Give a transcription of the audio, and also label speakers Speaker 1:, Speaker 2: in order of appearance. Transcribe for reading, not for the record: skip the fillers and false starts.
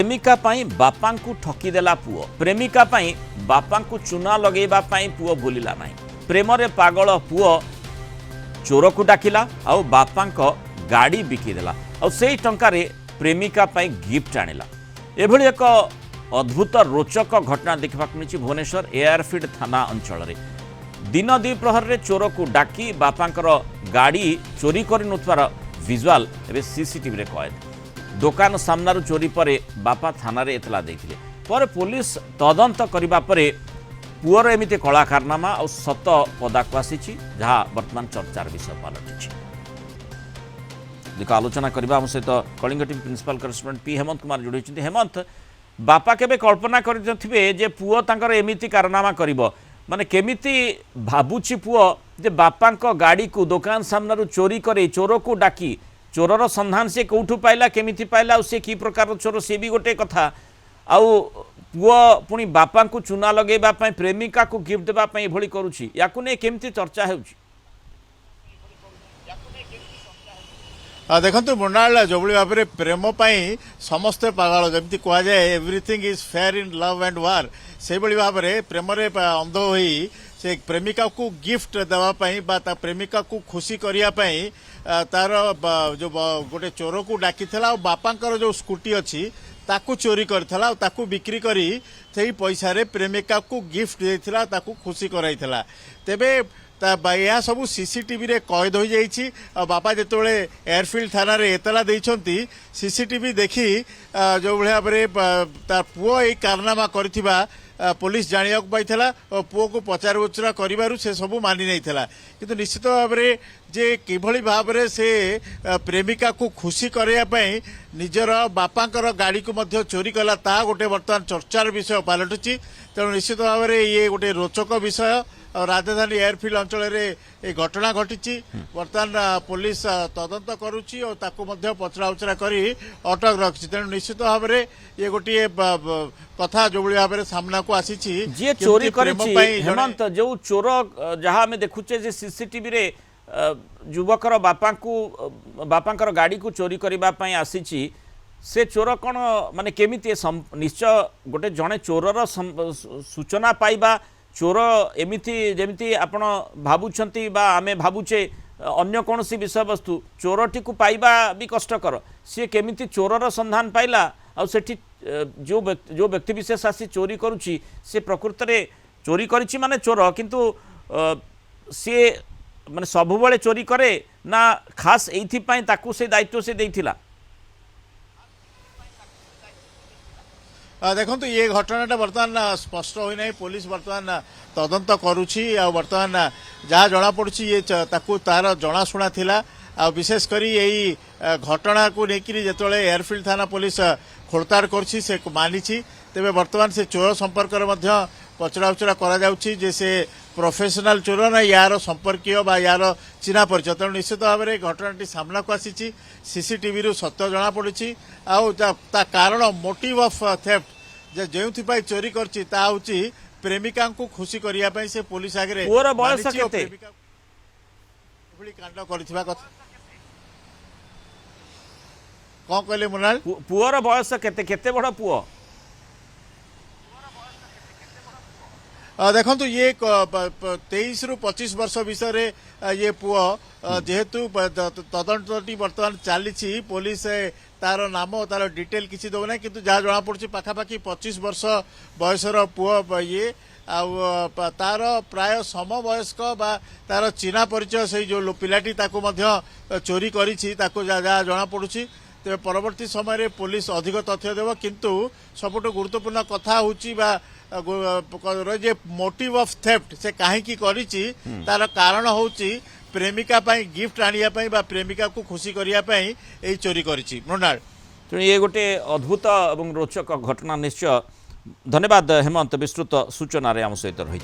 Speaker 1: प्रेमिका पाई बापा को ठकीदेला पुओ प्रेमिका पाई बापा को चूना लगेबा पाई पुओ भूलिला नहीं प्रेम रे पागल पुओ चोर को डाकिला आउ बापा गाड़ी बिकिदेला आउ से टंकार प्रेमिका पाई गिफ्ट आनिला एभली एक अद्भुत रोचक घटना देखा मिली भुवनेश्वर एयरफील्ड थाना अंचल दिन द्विप्रहर रे चोर को डाकी बापांकर गाड़ी चोरी कर नुथवार विजुआल एबे सीसीटीवी रे कैद दुकान सामनारू चोरी पर बापा थाना रे एतला देथिले पर पुलिस तदंत करिबा परे पुअर एमिति कला कारनामा और सत पदाक आसी जहाँ वर्तमान चर्चार विषय पलटि देख आलोचना करबा हम सहित Kalinga team principal correspondent P Hemant Kumar जोड़ी हेमंत बापा केबे कल्पना करथिबे जे पुओ तांकर एमिति कारनामा करिवो माने केमिति भाबुची पुओ जे बापांक गाड़ी को दुकान सामनारू चोरी करे चोर को डाकी चोरर संधान से कौठू पाइला केमिति पाइला और से की प्रकार चोर से भी गोटे कथा आउ पुओ पुणी बापा को चूना लगेबा पई प्रेमिका को गिफ्ट देबा पई एभली करूची याकु ने केमिति चर्चा हेउची
Speaker 2: देखो मृणाल जो भाव में प्रेम समस्ते पागल जमी कह जाए everything is fair in love and वार से भाव में प्रेम अंध हो से प्रेमिका को गिफ्ट देवाई प्रेमिका को खुशी करने तार जो गोटे चोर को डाकी बापांकर जो स्कूटी अच्छी ताकू चोरी करथिला ताकू बिक्री करी से पैसा रे प्रेमिका को गिफ्ट देथिला ताकू खुशी कराइथिला तेबे यह सब सीसीटीवी रे कैद हो जाइछि बापा जेतोले एयरफील्ड थाना रे एतला देइछंती सीसीटीवी देखी जो भाव में तार पुओ ए कारनामा करथिबा पुलिस जानिया पाइला और पुओ को पचार उचरा कर से सब मानि नहीं किंतु निश्चित भाव में जे किभली भाव में से प्रेमिका को खुशी करने निजर बापांकर गाड़ी को मध्य चोरी कला ता गोटे बर्तमान चर्चार विषय पलटुची तेणु निश्चित भाव में ये गोटे रोचक विषय और राजधानी एयरफील्ड अंचल ये घटना घटी बर्तमान पुलिस तदंत करुच्ची और ताकू मध्य पचरा उचरा करी अटक रखी तेणु निश्चित भाव में ये गोटे कथा जो भाव में सामना को आसी
Speaker 1: जी चोरी हेमंत जो चोर जहाँ आम देखुचे जे सीसीटीवी रे युवकर बापांकर गाड़ी को चोरी करने आसी से चोर कौन माने केमिति निश्चय गोटे जड़े चोरर सूचना पाइबा चोर एमिति जेमिति आपण भावुछंती बा आमे भावुचे अन्य कौन सी विषय वस्तु चोरटी को पाइबा भी कष्टकर सी केमिति चोरर संधान पाइला आ सेठी जो व्यक्ति विशेष आसी चोरी करुची से प्रकृत रे चोरी करिछि माने चोर किंतु सी माने सबुबले चोरी करे ना खास एथि पई ताकू से दायित्व से देइथिला
Speaker 2: देखो ये घटनाटा बर्तमान स्पष्ट होना पुलिस बर्तमान तदंत करुच्ची बर्तमान जहाँ जना पड़ी ये तार जनाशुना थिला विशेषकर यही घटना को लेकिन जो एयरफील्ड थाना पुलिस खोलताड़ कर मानी तेरे बर्तमान से चोर संपर्क में पचरा उचरा कर से प्रोफेशनल चोर ना यार संपर्कीय बा यार चिन्हा परिचय तेणु निश्चित भाव में घटनाटी सामना को आसी सीसीटीवी रु सत्य जना पड़ी कारण मोटिव ऑफ थेफ्ट जो चोरी करछि ता होछि प्रेमिका को खुशी करने से पुलिस आगे कांड करथिबा कथा कौन कहले मुनाल
Speaker 1: पुअर बयस केते केते बड़ पुओ
Speaker 2: देखो ये 23 रु 25 वर्ष विषय ये पुओ जेहेतु तदंती बर्तमान चली पुलिस तार नाम तार डिटेल किसी दौना किंतु जहाँ जना पड़ी पाखापाखि 25 वर्ष बयसर पुओ ये तार प्राय समवयस्क बा तार चिन्हा परिचय से जो पिलाटी ताकू मध्य चोरी करिछि ताकू जहाँ जना पड़ुछि तेरे परवर्ती समय पुलिस अधिक तथ्य देव किंतु सबुठ गुरुत्वपूर्ण कथा होची बा जे मोटिव ऑफ थेफ्ट से कहीं करिछि तार कारण होची प्रेमिका पाई गिफ्ट आनिया पाई बा प्रेमिका को खुशी करिया पाई ए चोरी करिछि मृणाल
Speaker 1: तेणु ये गोटे अद्भुत और रोचक घटना निश्चय धन्यवाद हेमंत विस्तृत सूचना आम सहित रही।